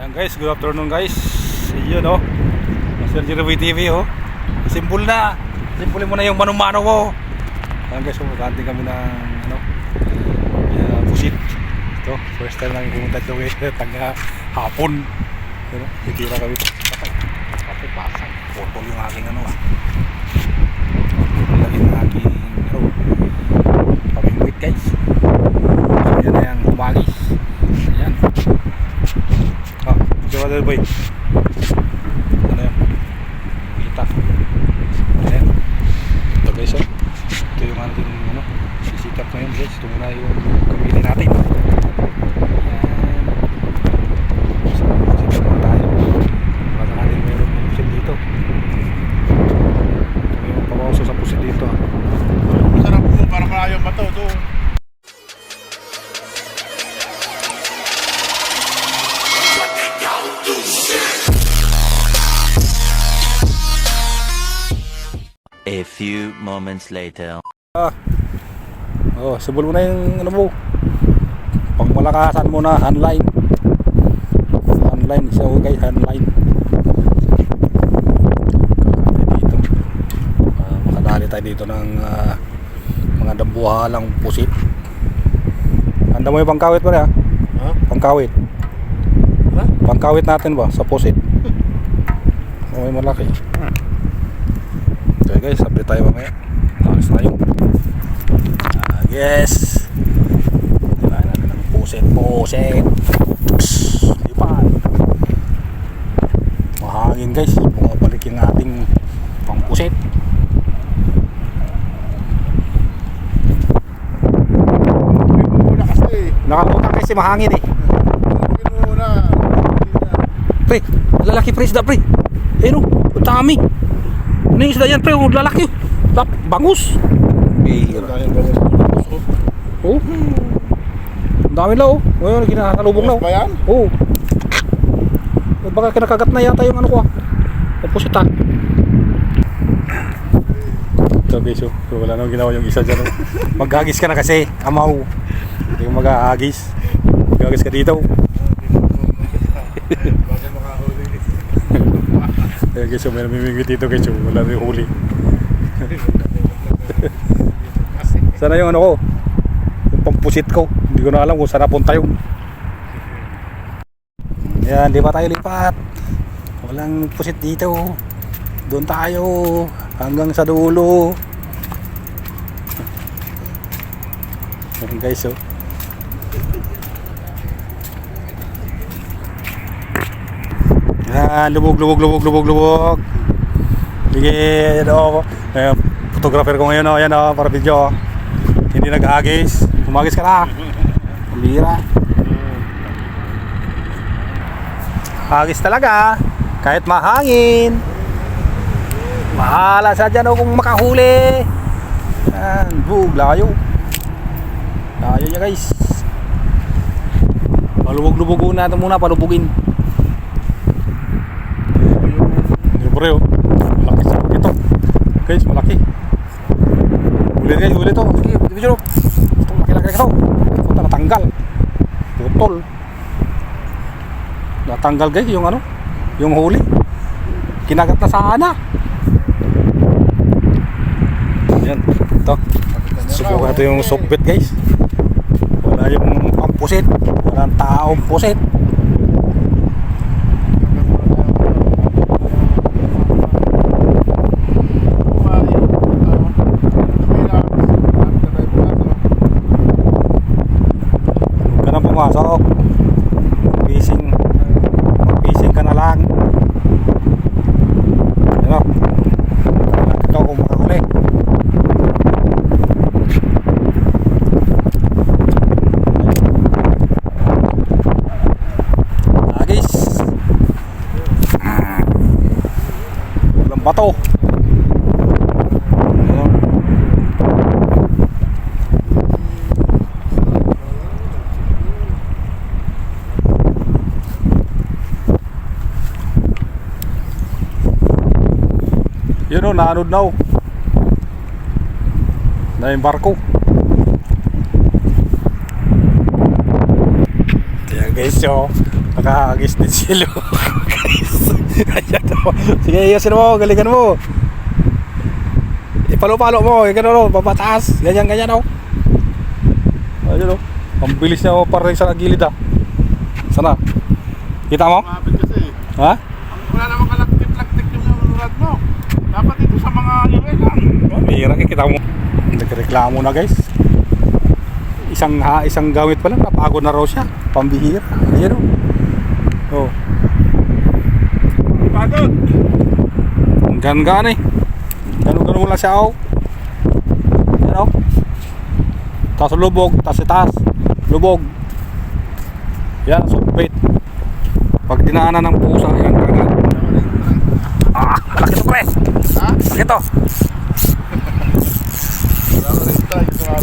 Ayan guys, good afternoon guys. Yun oh, Sir Jeremy TV oh. Simple na. Simple mo na yung mano-mano mo. Ayan guys, magkanting kami ng ano, pusit. Ito, first time namin pumunta ito guys. Tanga hapon. Ano, titira kami. Kapit basag. Potol yung aking ano ah. Lagi ng aking ano, pamingwit guys. So yan na yung humagis. Ayan. Brother boy, ano yan? Kita. Ayan. Ito guys oh. Ito yung ating ano, sisikap ngayon guys. Ito muna yung gawin natin. Ayan. Sisikap muna tayo. Baka natin meron yung pusit dito. Ito yung pamauso sa pusit dito ah. Masarap po para malayo ba ito? A few moments later. Oh, subol mo na yung ano mo. Pangmalakasan mo na handline. Handline siya guys, handline. Dito. Makadali tayo dito ng mga dambuhalang pusit. Handa mo yung pangkawit pa rin ha? Huh? Pangkawit. Huh? Pangkawit natin ba sa pusit? May malaki. Okay guys, update tayo mamaya. Lakas tayo. Yes. Kailangan natin ng pusit. Lipat. Mahangin guys. Bumabalik yung ating pangpusit. Muna kasi. Nakakutang kasi mahangin eh. Muna. Pre, lalaki pre isda pre. Ayun o, dami. Ano yung isda yan pre, lalaki. Bangus. Oh. Ang dami lang oh. Ngayon kinakalubong na oh. Ba yan? Oh. Baka kinakagat na yata yung ano ko ah. Pusit ah. So guys oh, wala nang ginawa yung isa dyan oh. Maghagis ka na kasi, amaw. Hindi mo maghagis. Maghagis ka dito. Ayan guys, may namimigit dito guys, wala rin huli. Sana yung ano ko, yung pampusit ko, hindi ko na alam kung saan napunta yung. Ayan, di ba tayo lipat? Walang pusit dito. Doon tayo hanggang sa dulo. Ayan guys oh. Yan, lubog. Sige, ano, photographer ko ngayon, ayan o, para video. Hindi nag-agis. Umagis ka na. Bira. Agis talaga. Kahit mahangin. Mahala sa dyan o kung makahuli. Yan, layo. Layo niya guys. Palubog-lubog natin muna, palubugin. Pre oh, malaki sa ito guys, malaki. Ulit guys, ulit oh. Sige, video oh. Itong laki-laki ito. Ito natanggal. Putol. Natanggal guys yung ano, yung huli. Kinagat na sana. Yan, ito. Subukan natin yung softbait guys. Wala yung pampusit. Walang taong pusit. Pumasok. Mag-fishing ka na lang. Ano? Ito kung makahuli. Agis. Walang bato. Yun o, naanod na o. Na yung barko. Kaya guys, so Nakahagis din silo. Guys. Ayan o. Sige, iyasin mo. Galingan mo. Ipalo-palo mo. Ganun o. Papataas. Ganyan o. Ayan o. Ang bilis niya o. Parang sa gilid ha. Sana. Kita mo? Mabit kasi. Ha? Wala namang kalaktik-laktik yung nurad mo. Dapat ito sa mga iwe lang. Mira kita mo. Nagreklamo na guys. Isang gamit pa lang. Napagod na raw siya. Pambihira. Ayan o. Oh. Pagod. Ang gan-gan eh. Ganun mo lang siya oh. Yan oh. Tapos lubog, tapos itaas. Lubog. Yan, sukbit. Pag dinaanan ng pusa, yan kagat. Ah, malaki to pre. Ha? Malaki to. Wala ka rin tayo.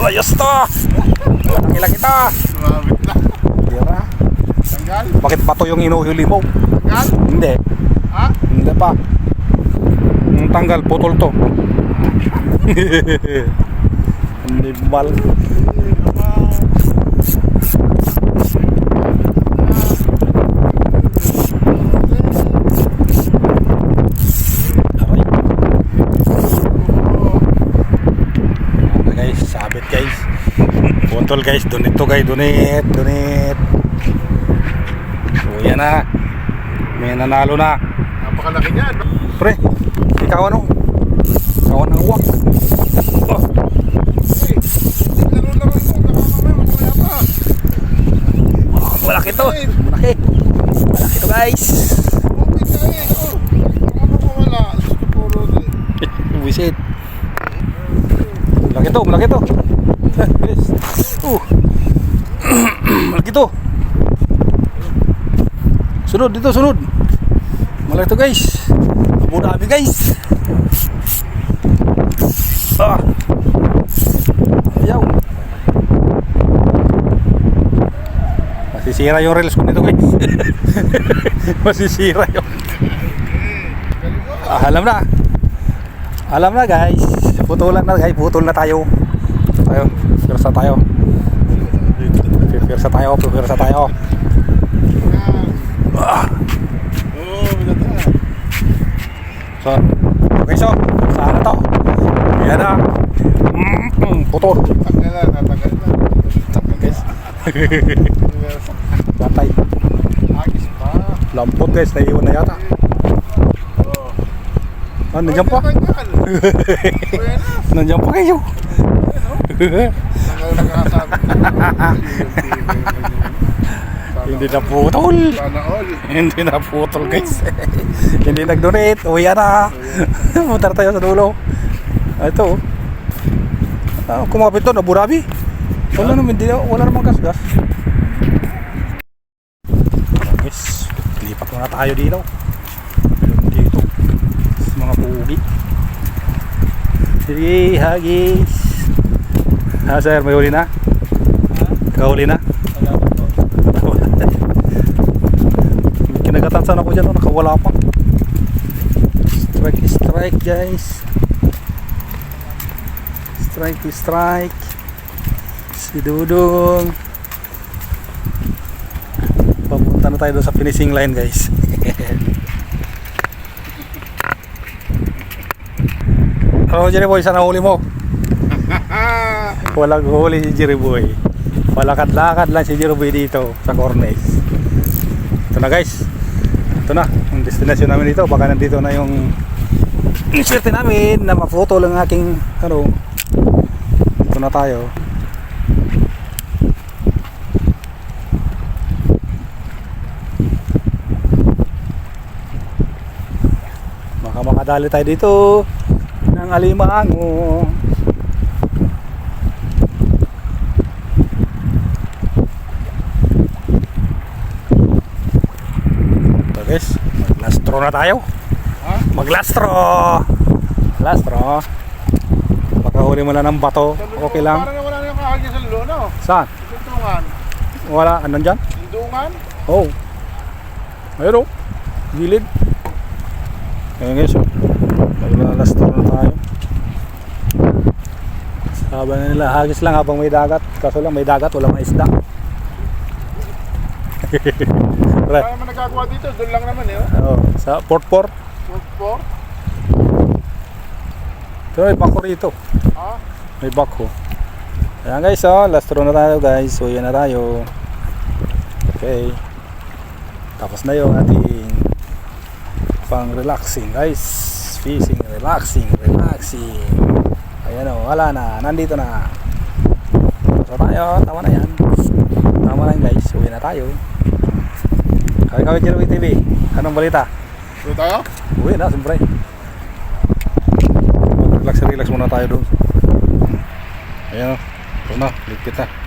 Ayos to. Laki-laki to. Mabit na. Tira. Tanggal. Bakit bato yung inuhuli mo? Tanggal. Hindi. Ha? Hindi pa. Ang tanggal, putol to. Hindi bal. Aray. Ano guys, sabit guys. Putol guys, donate to guys, donate. So yan na. May nanalo na. Napakalaki niyan. Pre, ikaw ano? Ikaw ang uwak. Oh. Hey, laro-laro mo. Nakamamay, mamaya pa. Oh, malaki to. Malaki. Malaki to guys. Bukit na eh. Oh. Ano ko wala? Gusto puro din. Wisit. Malaki to, malaki to. Yes. Malaki to. Sunod dito, sunod. Malaki to guys. Abu Dhabi guys. Ah. Ayaw. Masisira yung reels ko nito guys. Masisira yung. Ah, alam na. Alam na guys. Putulan na guys. Putol na tayo. Tayo. Pirsa tayo. Pirsa tayo. Pirsa tayo. Ah. Oo, bigat na. So, okay so. Saan na to? Yan na. Putol. Tanggal na, tatanggal na. Tanggal guys. Patay. Agis pa. Lampot guys. Naiiwan na yata. Oo. Ah, nandiyan pa. Tanggal. Kuya na. Nandiyan pa kayo. Tanggal na kasabi. Hindi na putol. Sana all. Hindi na putol guys. Hindi nag-donate. Uwi na. Punta tayo sa dulo. Ito. Kumapit to na Abu Dhabi. Wala naman gas. Guys, lipat muna tayo dito. Dito. Sa mga pugi. Sige, hagis. Sir, may huli na? Kahuli na? Kinagatansan ako dyan, nakawala pa. Strike guys. Strike. Si Dudong. Papunta na tayo doon sa finishing line guys. Ano Jerry Boy, saan nahuli mo? Walang huli si Jerry Boy. Palakad-lakad lang si Jerry Boy dito sa Cornes. Ito na guys. Ito na ang destination namin dito. Baka nandito na yung inserte namin na ma-photo lang aking ano. Ito na tayo. Baka makadali tayo dito ng alimango. Guys, maglastro na tayo. Ha? Maglastro. Lastro. Makahuli mo lang ng bato. Okay lang. Parang wala na yung kahagya sa lulo, no? Saan? Sindungan. Wala. Anong dyan? Sindungan? Oh. Ayun oh. Gilid. Ayun guys oh. Maglastro na tayo. Habang nila, hagis lang habang may dagat. Kaso lang may dagat, wala may isda. Pre, Kaya naman nagagawa dito, doon lang naman eh. oh, sa Port. For? Pero may bako rito. Ha? May bako. Ayan guys, oh, last row na tayo guys. So yan na tayo. Okay. Tapos na yung ating pang relaxing guys. Fishing, relaxing. Ayan o, wala na. Nandito na. So tayo, tama na yan. Tama na yan guys. Uwi na tayo. Kawin Jeremy TV. Anong balita? Doon tayo? Uwi na, siyempre. Relax muna tayo doon. Ayan o. Ito na, ligpit na.